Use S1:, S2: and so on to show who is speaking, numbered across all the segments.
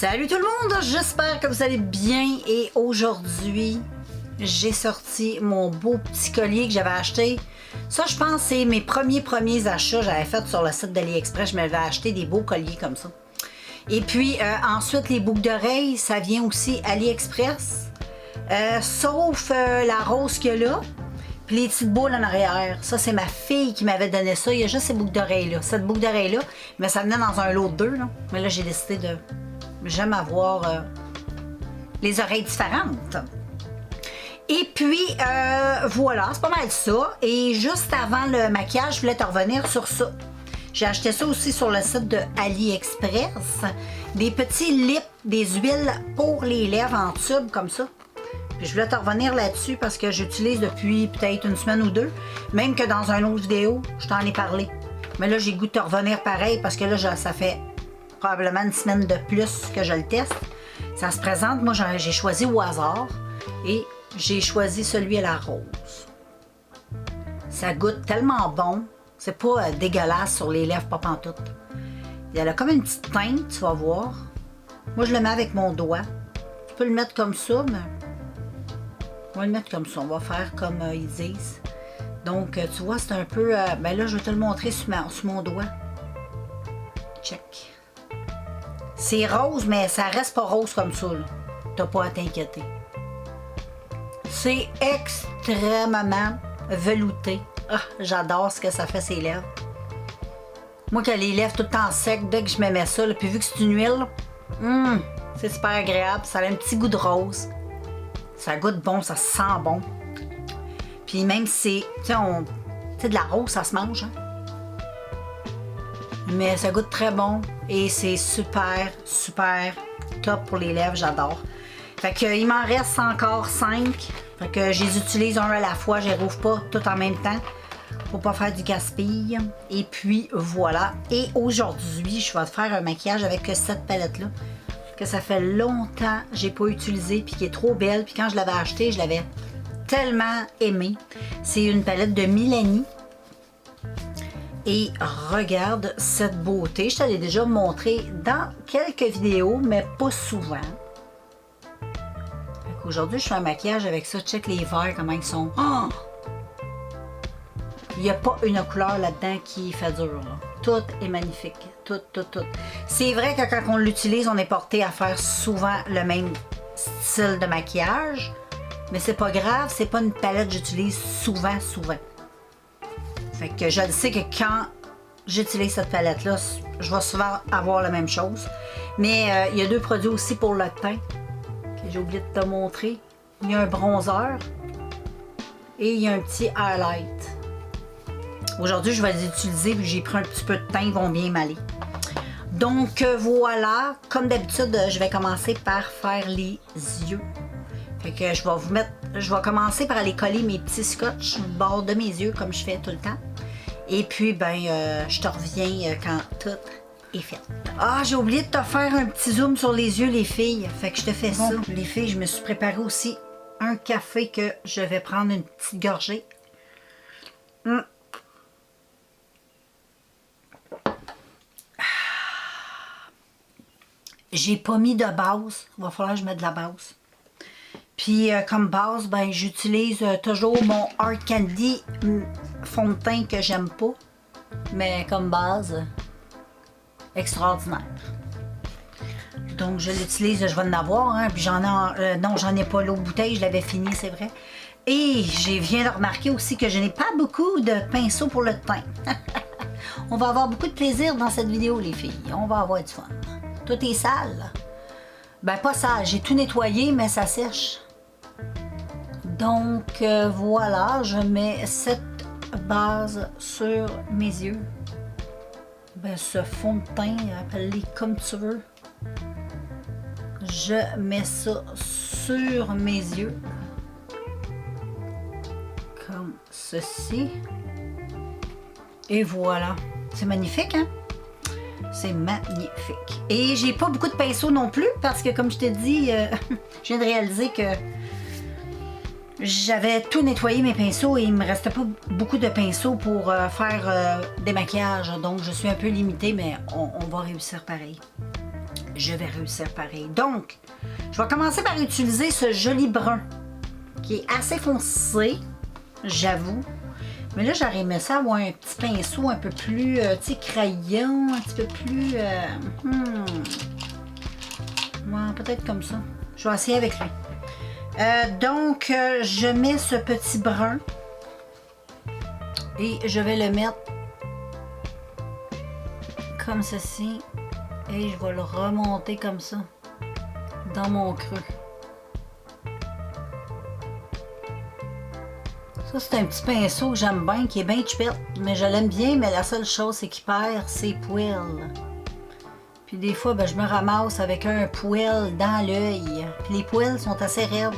S1: Salut tout le monde, j'espère que vous allez bien et aujourd'hui j'ai sorti mon beau petit collier que j'avais acheté. Ça je pense c'est mes premiers achats que j'avais fait sur le site d'AliExpress. Je m'avais acheté des beaux colliers comme ça. Et puis ensuite les boucles d'oreilles, ça vient aussi AliExpress. Sauf la rose qu'il y a là. Puis les petites boules en arrière, ça c'est ma fille qui m'avait donné ça. Il y a juste ces boucles d'oreilles là. Cette boucle d'oreille là, mais ça venait dans un lot de deux. Là. Mais là j'ai décidé de... J'aime avoir les oreilles différentes. Et puis, voilà, c'est pas mal ça. Et juste avant le maquillage, je voulais te revenir sur ça. J'ai acheté ça aussi sur le site de AliExpress. Des petits lips, des huiles pour les lèvres en tube comme ça. Puis je voulais te revenir là-dessus parce que j'utilise depuis peut-être une semaine ou deux. Même que dans une autre vidéo, je t'en ai parlé. Mais là, j'ai goût de te revenir pareil parce que là, ça fait... probablement une semaine de plus que je le teste. Ça se présente, moi j'ai choisi au hasard et j'ai choisi celui à la rose. Ça goûte tellement bon, c'est pas dégueulasse sur les lèvres, pas pantoute. Elle a comme une petite teinte, tu vas voir. Moi je le mets avec mon doigt. Tu peux le mettre comme ça, mais on va le mettre comme ça, on va faire comme ils disent. Donc tu vois, c'est un peu, ben là je vais te le montrer sur mon doigt. Check. C'est rose, mais ça reste pas rose comme ça, là. T'as pas à t'inquiéter. C'est extrêmement velouté. Ah, j'adore ce que ça fait ses lèvres. Moi qui ai les lèvres tout le temps sec, dès que je me mets ça, là, puis vu que c'est une huile, c'est super agréable. Ça a un petit goût de rose. Ça goûte bon, ça sent bon. Puis même si c'est, tu sais, de la rose, ça se mange, hein? Mais ça goûte très bon et c'est super top pour les lèvres, j'adore. Fait que il m'en reste encore 5. Fait que je les utilise un à la fois, je les rouvre pas tout en même temps pour pas faire du gaspille. Et puis voilà. Et aujourd'hui, je vais te faire un maquillage avec cette palette là que ça fait longtemps que j'ai pas utilisé puis qui est trop belle. Puis quand je l'avais achetée, je l'avais tellement aimée. C'est une palette de Milani. Et regarde cette beauté. Je te l'ai déjà montré dans quelques vidéos, mais pas souvent. Aujourd'hui, je fais un maquillage avec ça. Check les verts, comment ils sont. Oh! Il n'y a pas une couleur là-dedans qui fait dur. Là. Tout est magnifique. Tout. C'est vrai que quand on l'utilise, on est porté à faire souvent le même style de maquillage. Mais c'est pas grave, c'est pas une palette que j'utilise souvent. Fait que je le sais que quand j'utilise cette palette-là, je vais souvent avoir la même chose. Mais il y a deux produits aussi pour le teint que j'ai oublié de te montrer. Il y a un bronzer et il y a un petit highlight. Aujourd'hui, je vais les utiliser vu que j'ai pris un petit peu de teint, ils vont bien m'aller. Donc voilà, comme d'habitude, je vais commencer par faire les yeux. Fait que je vais commencer par aller coller mes petits scotch au bord de mes yeux comme je fais tout le temps. Et puis, ben, je te reviens quand tout est fait. Ah, j'ai oublié de te faire un petit zoom sur les yeux, les filles. Fait que je te fais ça. Les filles, je me suis préparé aussi un café que je vais prendre une petite gorgée. J'ai pas mis de base. Il va falloir que je mette de la base. Puis comme base, ben j'utilise toujours mon Art Candy fond de teint que j'aime pas. Mais comme base, extraordinaire. Donc je l'utilise, je vais en avoir, hein, puis non, j'en ai pas l'autre bouteille, je l'avais fini, c'est vrai. Et je viens de remarquer aussi que je n'ai pas beaucoup de pinceaux pour le teint. On va avoir beaucoup de plaisir dans cette vidéo, les filles. On va avoir du fun. Tout est sale. Ben pas sale, j'ai tout nettoyé, mais ça sèche. Donc voilà, je mets cette base sur mes yeux. Ben, ce fond de teint, appelle-les comme tu veux. Je mets ça sur mes yeux. Comme ceci. Et voilà. C'est magnifique, hein? C'est magnifique. Et j'ai pas beaucoup de pinceaux non plus parce que comme je t'ai dit, je viens de réaliser que j'avais tout nettoyé mes pinceaux et il me restait pas beaucoup de pinceaux pour faire des maquillages. Donc je suis un peu limitée, mais on va réussir pareil. je vais réussir pareil. Donc, je vais commencer par utiliser ce joli brun qui est assez foncé, j'avoue. Mais là, j'aurais aimé ça avoir un petit pinceau un peu plus, tu sais, crayon, un petit peu plus... Ouais, peut-être comme ça. Je vais essayer avec lui. Donc, je mets ce petit brun et je vais le mettre comme ceci et je vais le remonter comme ça dans mon creux. Ça, c'est un petit pinceau que j'aime bien, qui est bien chupette, mais je l'aime bien, mais la seule chose, c'est qu'il perd ses poils. Puis des fois, ben, je me ramasse avec un poil dans l'œil. Puis les poils sont assez raides.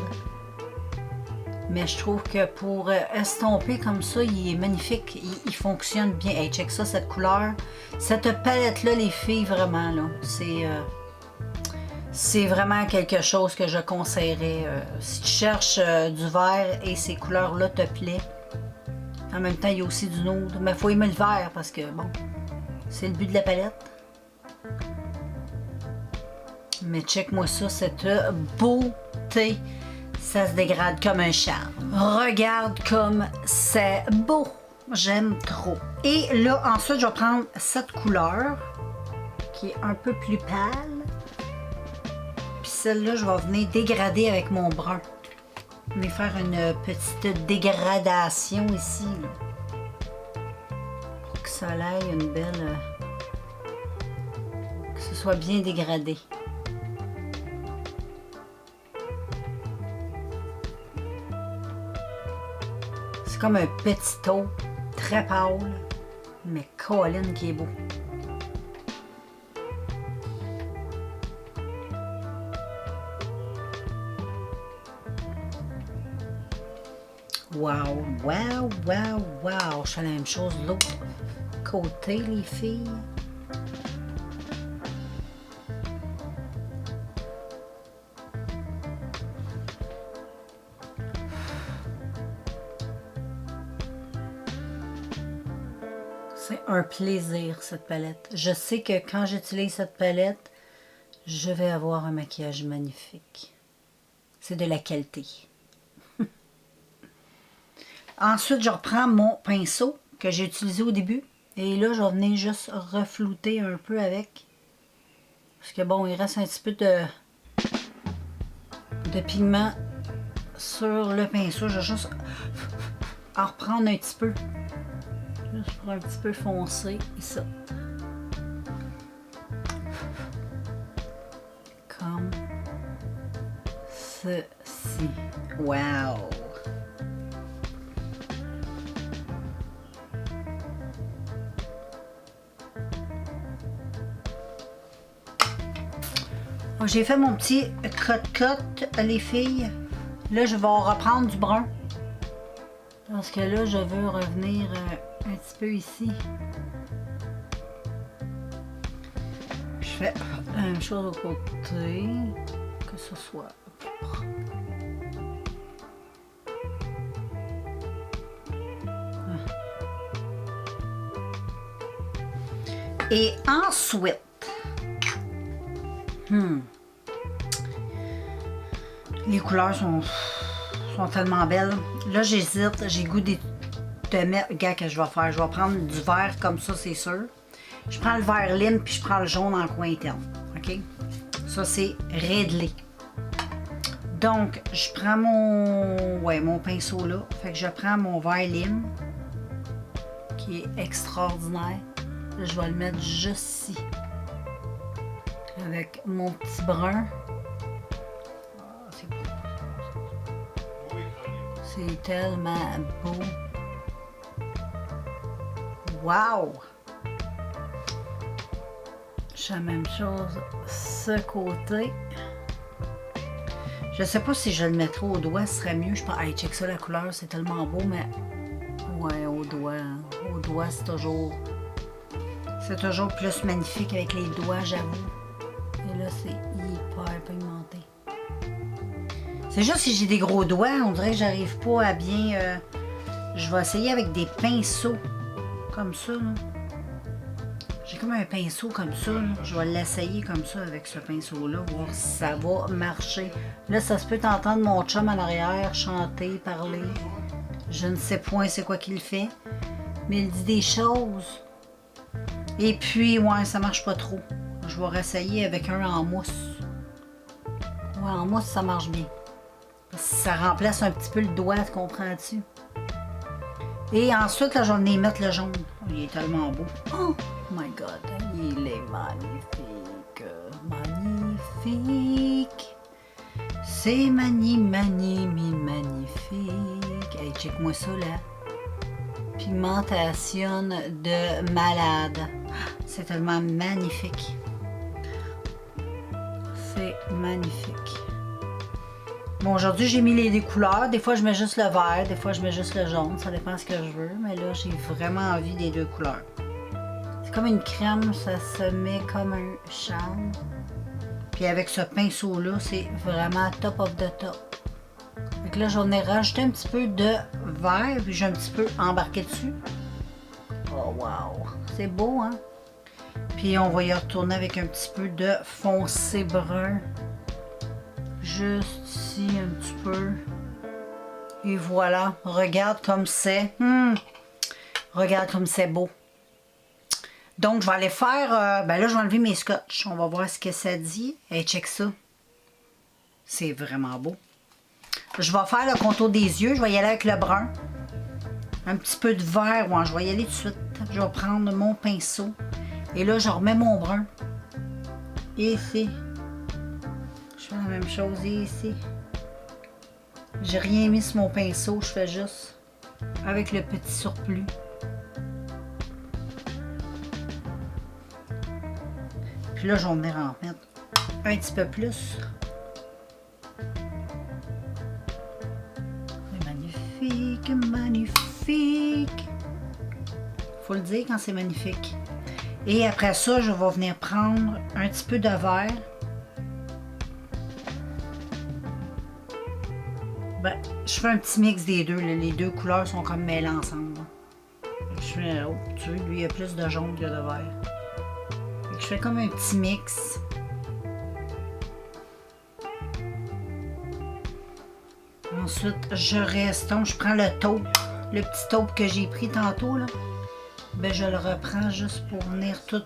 S1: Mais je trouve que pour estomper comme ça, il est magnifique. Il fonctionne bien. Hey, check ça, cette couleur. Cette palette-là, les filles, vraiment, là, c'est vraiment quelque chose que je conseillerais. Si tu cherches du vert et ces couleurs-là te plaît. En même temps, il y a aussi du nude. Mais il faut aimer le vert parce que, bon, c'est le but de la palette. Mais check-moi ça, cette beauté. Ça se dégrade comme un charme. Regarde comme c'est beau. J'aime trop. Et là, ensuite, je vais prendre cette couleur qui est un peu plus pâle. Puis celle-là, je vais venir dégrader avec mon brun. Je vais faire une petite dégradation ici. Là. Pour que ça aille une belle... que ce soit bien dégradé. C'est comme un petit taupe, très pâle, mais Colin qui est beau. Wow, wow, wow, wow. Je fais la même chose de l'autre côté, les filles. C'est un plaisir, cette palette. Je sais que quand j'utilise cette palette, je vais avoir un maquillage magnifique. C'est de la qualité. Ensuite, je reprends mon pinceau que j'ai utilisé au début. Et là, je vais venir juste reflouter un peu avec. Parce que bon, il reste un petit peu de pigment sur le pinceau. Je vais juste en reprendre un petit peu. Juste pour un petit peu foncer, et ça. Comme ceci. Wow! J'ai fait mon petit cut-cut, les filles. Là, je vais reprendre du brun. Parce que là, je veux revenir un petit peu ici. Je fais la même chose au côté. Que ce soit propre. Et ensuite, les couleurs sont tellement belles. Là, j'hésite. J'ai goût de mettre... Regarde que je vais faire. Je vais prendre du vert comme ça, c'est sûr. Je prends le vert lime puis je prends le jaune en coin interne. OK? Ça, c'est réglé. Donc, je prends mon pinceau là. Fait que je prends mon vert lime qui est extraordinaire. Là, je vais le mettre juste ici. Avec mon petit brun. C'est tellement beau. Wow! Je fais la même chose ce côté. Je sais pas si je le mettrais au doigt, ce serait mieux. Je pense, hey, check ça, la couleur, c'est tellement beau, mais ouais, au doigt. Au doigt, c'est toujours plus magnifique avec les doigts, j'avoue. Et là, c'est hyper pigmenté. C'est juste si j'ai des gros doigts, on dirait que j'arrive pas à bien... je vais essayer avec des pinceaux, comme ça, là. J'ai comme un pinceau comme ça, là. Je vais l'essayer comme ça avec ce pinceau-là, voir si ça va marcher. Là, ça se peut t'entendre mon chum en arrière chanter, parler. Je ne sais point c'est quoi qu'il fait, mais il dit des choses. Et puis, ouais, ça marche pas trop. Je vais réessayer avec un en mousse. Ouais, en mousse, ça marche bien. Ça remplace un petit peu le doigt, comprends-tu? Et ensuite, là, je vais venir mettre le jaune. Il est tellement beau. Oh my God, il est magnifique. Magnifique. C'est magnifique. Hey, check-moi ça, là. Pigmentation de malade. C'est tellement magnifique. C'est magnifique. Bon, aujourd'hui, j'ai mis les couleurs. Des fois, je mets juste le vert, des fois, je mets juste le jaune. Ça dépend ce que je veux. Mais là, j'ai vraiment envie des deux couleurs. C'est comme une crème, ça se met comme un charme. Puis avec ce pinceau-là, c'est vraiment top of the top. Donc là, j'en ai rajouté un petit peu de vert, puis j'ai un petit peu embarqué dessus. Oh, wow! C'est beau, hein? Puis on va y retourner avec un petit peu de foncé brun. Juste ici, un petit peu. Et voilà. Regarde comme c'est. Regarde comme c'est beau. Donc, je vais aller faire... ben là, je vais enlever mes scotch. On va voir ce que ça dit. Et check ça. C'est vraiment beau. Je vais faire le contour des yeux. Je vais y aller avec le brun. Un petit peu de vert. Ouais, je vais y aller tout de suite. Je vais prendre mon pinceau. Et là, je remets mon brun. Et ici. Je fais la même chose ici. J'ai rien mis sur mon pinceau. Je fais juste avec le petit surplus. Puis là, je vais venir en mettre un petit peu plus. C'est magnifique, magnifique. Faut le dire quand c'est magnifique. Et après ça, je vais venir prendre un petit peu de vert. Ben, je fais un petit mix des deux. Là. Les deux couleurs sont comme mêlées ensemble. Je fais, oh, tu vois, lui, il y a plus de jaune que de vert. Je fais comme un petit mix. Ensuite, je restompe. Je prends le taupe. Le petit taupe que j'ai pris tantôt, là. Ben, je le reprends juste pour venir tout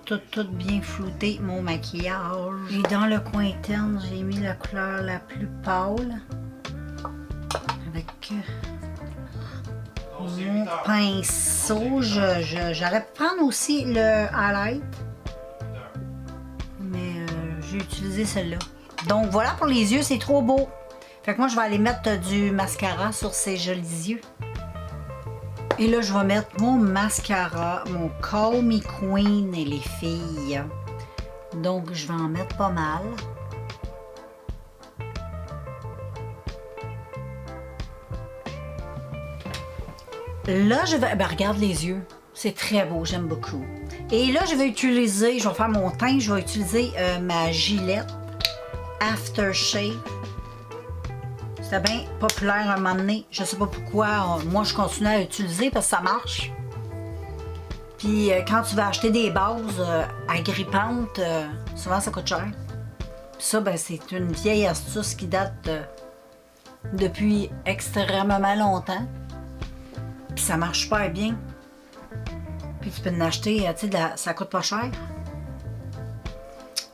S1: bien flouter mon maquillage. Et dans le coin interne, j'ai mis la couleur la plus pâle. Avec mon pinceau. J'aurais pu prendre aussi le highlight. Mais j'ai utilisé celle-là. Donc voilà pour les yeux, c'est trop beau. Fait que moi, je vais aller mettre du mascara sur ces jolis yeux. Et là, je vais mettre mon mascara, mon Call Me Queen et les filles. Donc, je vais en mettre pas mal. Là, je vais... Ben, regarde les yeux. C'est très beau, j'aime beaucoup. Et là, je vais utiliser, je vais faire mon teint, je vais utiliser ma Gillette Aftershave. C'était bien populaire un moment donné. Je sais pas pourquoi. Moi, je continue à l'utiliser parce que ça marche. Puis quand tu vas acheter des bases agrippantes, souvent ça coûte cher. Puis ça, ben, c'est une vieille astuce qui date depuis extrêmement longtemps. Puis ça marche super bien. Puis tu peux en acheter, tu sais, ça coûte pas cher.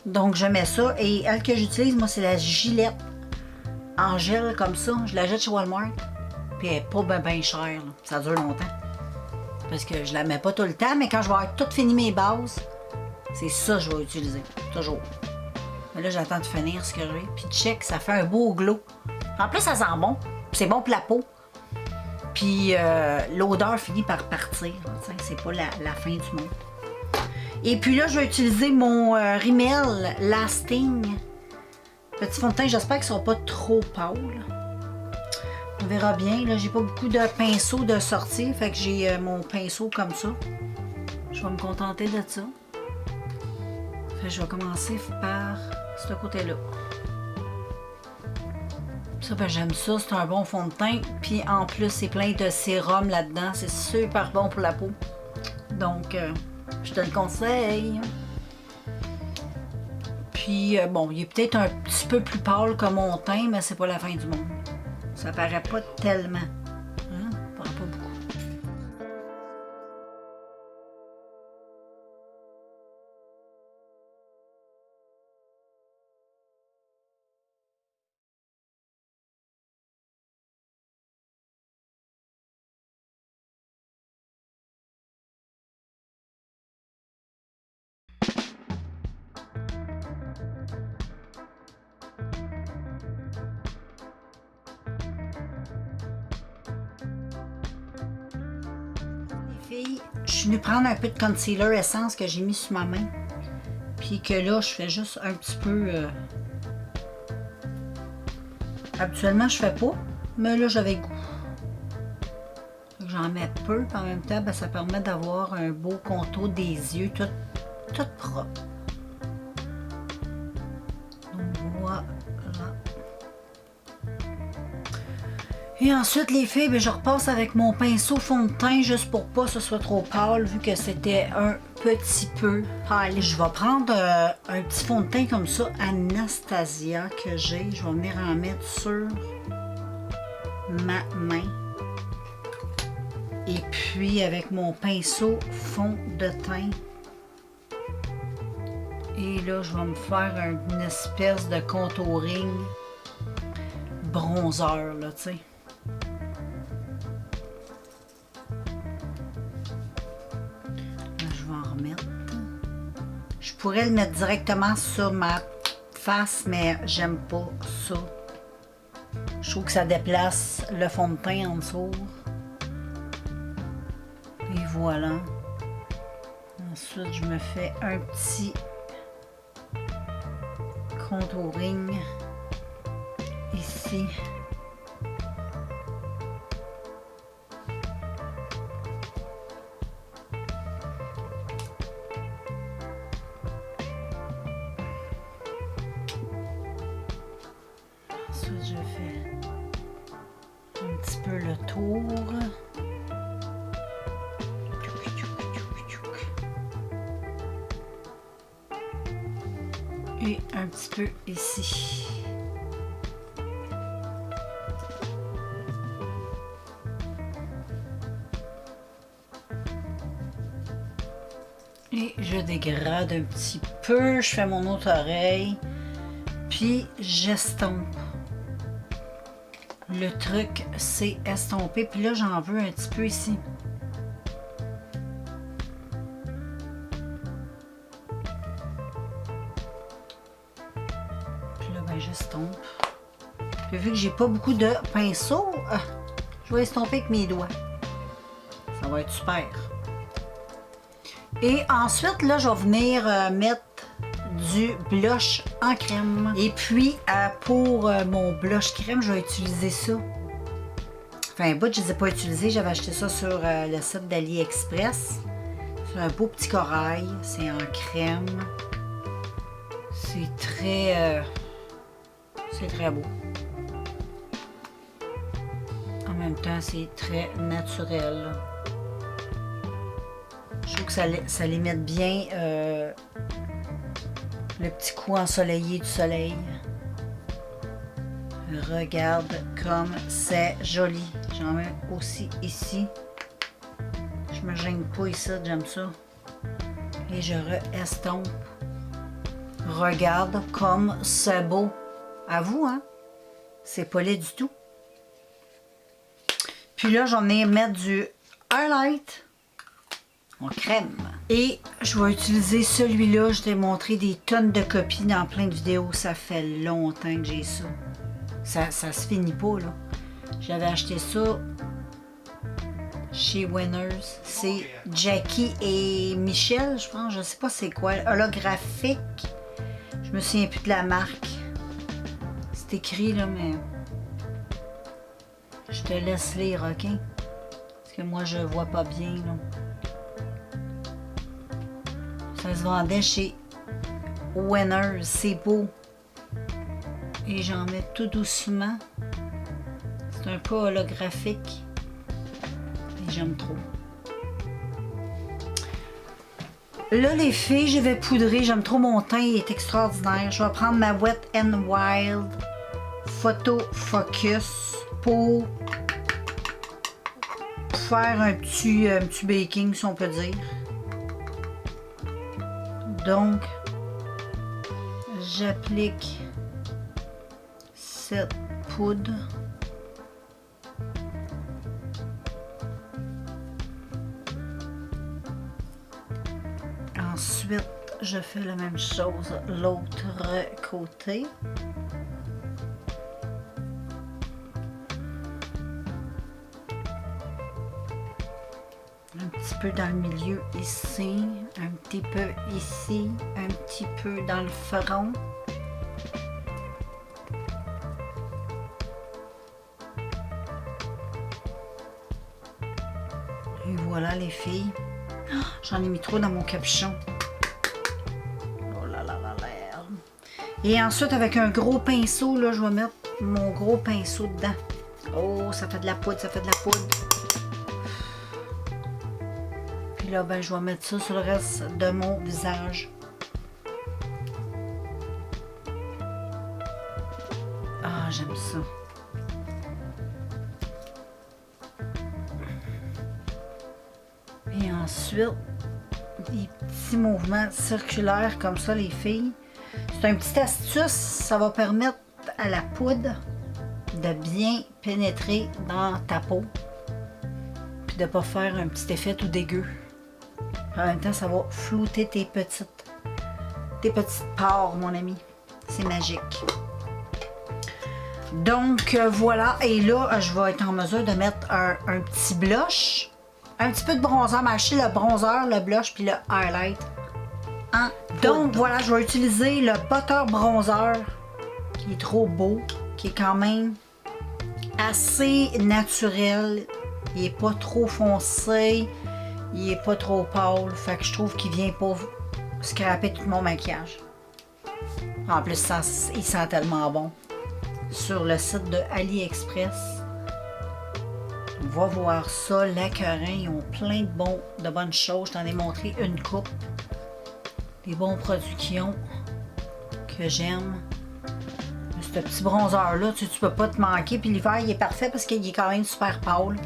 S1: Donc je mets ça. Et elle que j'utilise, moi, c'est la Gillette en gel comme ça. Je la jette chez Walmart. Puis elle n'est pas bien chère. Là. Ça dure longtemps. Parce que je la mets pas tout le temps, mais quand je vais avoir tout fini mes bases, c'est ça que je vais utiliser. Toujours. Mais là, j'attends de finir ce que j'ai. Puis check, ça fait un beau glow. En plus, ça sent bon. C'est bon pour la peau. Puis l'odeur finit par partir. C'est pas la fin du monde. Et puis là, je vais utiliser mon Rimmel Lasting. Petit fond de teint, j'espère qu'il ne sera pas trop pâle. On verra bien. Là, j'ai pas beaucoup de pinceaux de sortie. Fait que j'ai mon pinceau comme ça. Je vais me contenter de ça. Fait que je vais commencer par ce côté-là. Ça, ben, j'aime ça. C'est un bon fond de teint. Puis en plus, c'est plein de sérum là-dedans. C'est super bon pour la peau. Donc, Je te le conseille. Puis, bon, il est peut-être un petit peu plus pâle que mon teint, mais c'est pas la fin du monde. Ça paraît pas tellement. Hein? Ça paraît pas beaucoup. Je suis venue prendre un peu de concealer essence que j'ai mis sur ma main. Puis que là, je fais juste un petit peu... Habituellement, je fais pas, mais là, j'avais goût. J'en mets peu, puis en même temps, ben, ça permet d'avoir un beau contour des yeux, tout propre. Donc voilà. Et ensuite, les filles, ben, je repasse avec mon pinceau fond de teint juste pour pas que ce soit trop pâle, vu que c'était un petit peu pâle. Je vais prendre un petit fond de teint comme ça, Anastasia, que j'ai. Je vais venir en mettre sur ma main. Et puis, avec mon pinceau fond de teint. Et là, je vais me faire une espèce de contouring bronzer, là, tu sais. Je pourrais le mettre directement sur ma face, mais j'aime pas ça. Je trouve que ça déplace le fond de teint en dessous. Et voilà. Ensuite, je me fais un petit contouring ici. Ensuite, je fais un petit peu le tour. Et un petit peu ici. Et je dégrade un petit peu. Je fais mon autre oreille. Puis j'estompe. Le truc, c'est estomper. Puis là, j'en veux un petit peu ici. Puis là, ben, j'estompe. Puis vu que j'ai pas beaucoup de pinceau, je vais estomper avec mes doigts. Ça va être super. Et ensuite, là, je vais venir mettre du blush en crème. Et puis, pour mon blush crème, je vais utiliser ça. Enfin, un bout, je ne les ai pas utilisés. J'avais acheté ça sur le site d'AliExpress. C'est un beau petit corail. C'est en crème. C'est très beau. En même temps, c'est très naturel. Je trouve que ça limite bien le petit coup ensoleillé du soleil. Regarde comme c'est joli. J'en mets aussi ici. Je me gêne pas ici, j'aime ça. Et je re-estompe. Regarde comme c'est beau. À vous, hein? C'est pas laid du tout. Puis là, j'en ai mettre du highlight en crème. Et je vais utiliser celui-là. Je t'ai montré des tonnes de copies dans plein de vidéos. Ça fait longtemps que j'ai ça. Ça se finit pas, là. J'avais acheté ça chez Winners. C'est Jackie et Michel, je pense. Je sais pas c'est quoi. Holographique. Je me souviens plus de la marque. C'est écrit, là, mais... Je te laisse lire, OK? Parce que moi, je vois pas bien, là. Ça se vendait chez Winners. C'est beau. Et j'en mets tout doucement. C'est un peu holographique. Et j'aime trop. Là, les filles, je vais poudrer. J'aime trop mon teint, il est extraordinaire. Je vais prendre ma Wet n Wild Photo Focus pour faire un petit baking, si on peut dire. Donc, j'applique cette poudre. Ensuite, je fais la même chose l'autre côté. Un petit peu dans le milieu ici, un petit peu ici, un petit peu dans le front. Et voilà les filles. Oh, j'en ai mis trop dans mon capuchon. Oh là là là là. Et ensuite avec un gros pinceau, là, je vais mettre mon gros pinceau dedans. Oh, ça fait de la poudre, ça fait de la poudre. Là, ben, je vais mettre ça sur le reste de mon visage. Ah, j'aime ça. Et ensuite, des petits mouvements circulaires comme ça, les filles. C'est une petite astuce, ça va permettre à la poudre de bien pénétrer dans ta peau. Puis de ne pas faire un petit effet tout dégueu. En même temps, ça va flouter tes petites pores, mon ami. C'est magique. Donc, voilà. Et là, je vais être en mesure de mettre un petit blush. Un petit peu de bronzer. M'acheter le bronzer, le blush, puis le highlight. Donc, voilà, je vais utiliser le Butter Bronzer, qui est trop beau, qui est quand même assez naturel. Il n'est pas trop foncé. Il est pas trop pâle, fait que je trouve qu'il vient pas scraper tout mon maquillage. En plus, il sent tellement bon. Sur le site de AliExpress, on va voir ça, l'écœurant. Ils ont plein de bonnes choses. Je t'en ai montré une coupe. Des bons produits qu'ils ont, que j'aime. Ce petit bronzer-là, tu peux pas te manquer. Puis l'hiver, il est parfait parce qu'il est quand même super pâle.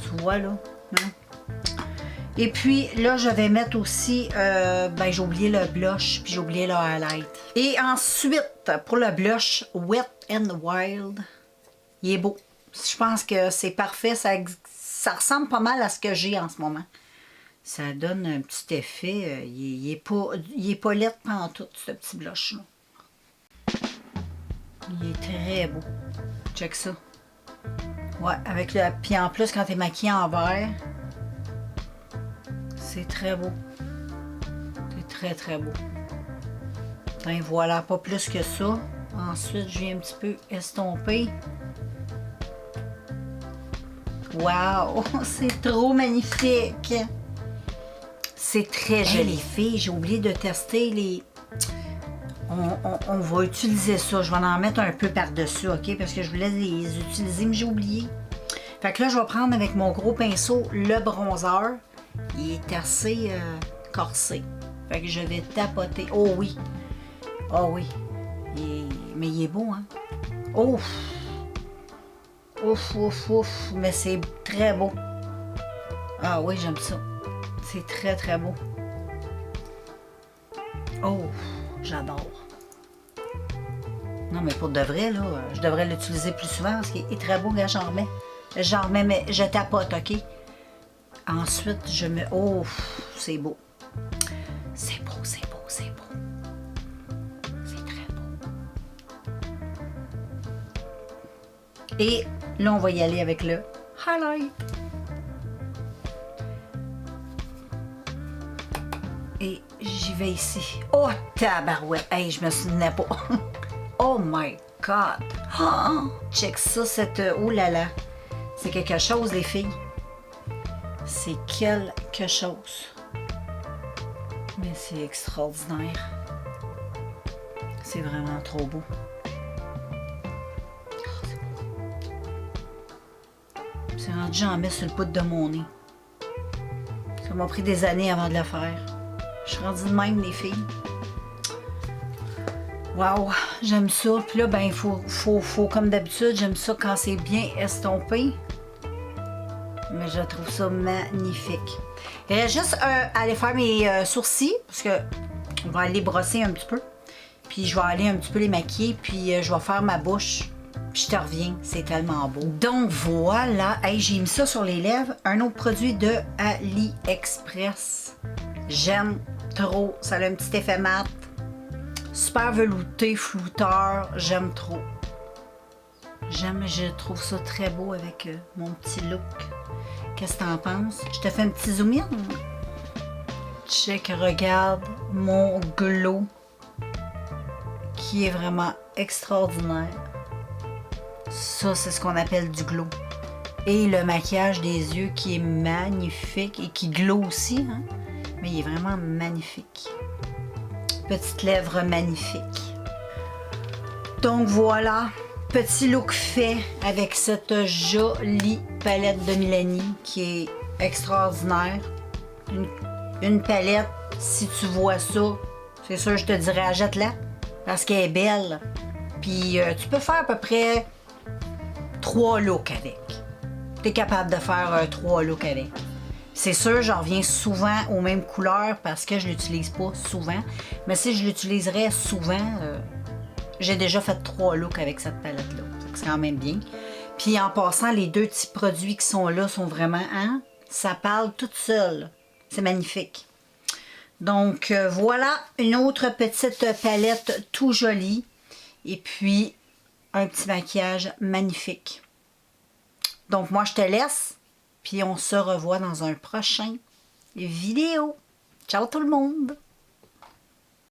S1: Tu vois, là. Hein? Et puis là, je vais mettre aussi, ben j'ai oublié le blush, puis j'ai oublié le highlight. Et ensuite, pour le blush Wet n Wild, il est beau. Je pense que c'est parfait, ça ressemble pas mal à ce que j'ai en ce moment. Ça donne un petit effet, il est pas laid pantoute, ce petit blush-là. Il est très beau. Check ça. Ouais, avec le... Puis en plus, quand t'es maquillée en vert, c'est très beau. C'est très très beau. Ben voilà, pas plus que ça. Ensuite, je viens un petit peu estomper. Waouh! C'est trop magnifique! C'est très joli. Hey, les filles, j'ai oublié de tester les... On va utiliser ça. Je vais en mettre un peu par-dessus, OK? Parce que je voulais les utiliser, mais j'ai oublié. Fait que là, je vais prendre avec mon gros pinceau le bronzer. Il est assez corsé. Fait que je vais tapoter. Oh oui! Oh oui! Mais il est beau, hein? Ouf! Ouf, ouf, ouf! Mais c'est très beau. Ah oui, j'aime ça. C'est très, très beau. Oh! J'adore. Non, mais pour de vrai, là, je devrais l'utiliser plus souvent parce qu'il est très beau. Regarde, j'en remets. J'en remets, mais je tapote, OK? Ensuite, je me... Oh, c'est beau. C'est beau, c'est beau, c'est beau. C'est très beau. Et là, on va y aller avec le highlight. Et j'y vais ici. Oh, tabarouette! Hey, je me souvenais pas. Oh my God! Oh, check ça, cette... Oh là là! C'est quelque chose, les filles. C'est quelque chose. Mais c'est extraordinaire. C'est vraiment trop beau. Oh, c'est beau. C'est rendu, j'en mets sur le bout de mon nez. Ça m'a pris des années avant de le faire. Je suis rendue de même, les filles. Wow, j'aime ça. Puis là, ben, faut comme d'habitude, j'aime ça quand c'est bien estompé. Mais je trouve ça magnifique. Il reste juste à aller faire mes sourcils, parce que on va aller brosser un petit peu. Puis je vais aller un petit peu les maquiller, puis je vais faire ma bouche. Puis je te reviens, c'est tellement beau. Donc voilà, hey, j'ai mis ça sur les lèvres. Un autre produit de AliExpress. J'aime trop. Ça a un petit effet mat. Super velouté, flouteur. J'aime trop. Je trouve ça très beau avec mon petit look. Qu'est-ce que t'en penses? Je te fais un petit zoom in. Check, regarde mon glow qui est vraiment extraordinaire. Ça, c'est ce qu'on appelle du glow. Et le maquillage des yeux qui est magnifique et qui glow aussi, hein? Mais il est vraiment magnifique. Petite lèvre magnifique. Donc voilà, petit look fait avec cette jolie palette de Milani qui est extraordinaire. Une palette, si tu vois ça, c'est sûr je te dirais achète-la parce qu'elle est belle. Puis tu peux faire à peu près 3 looks avec. Tu es capable de faire 3 looks avec. C'est sûr, j'en reviens souvent aux mêmes couleurs parce que je l'utilise pas souvent. Mais si je l'utiliserais souvent, j'ai déjà fait 3 looks avec cette palette-là. C'est quand même bien. Puis en passant, les 2 petits produits qui sont là sont vraiment, hein, ça parle toute seule. C'est magnifique. Donc voilà, une autre petite palette tout jolie. Et puis, un petit maquillage magnifique. Donc moi, je te laisse. Puis on se revoit dans un prochain vidéo. Ciao tout le monde!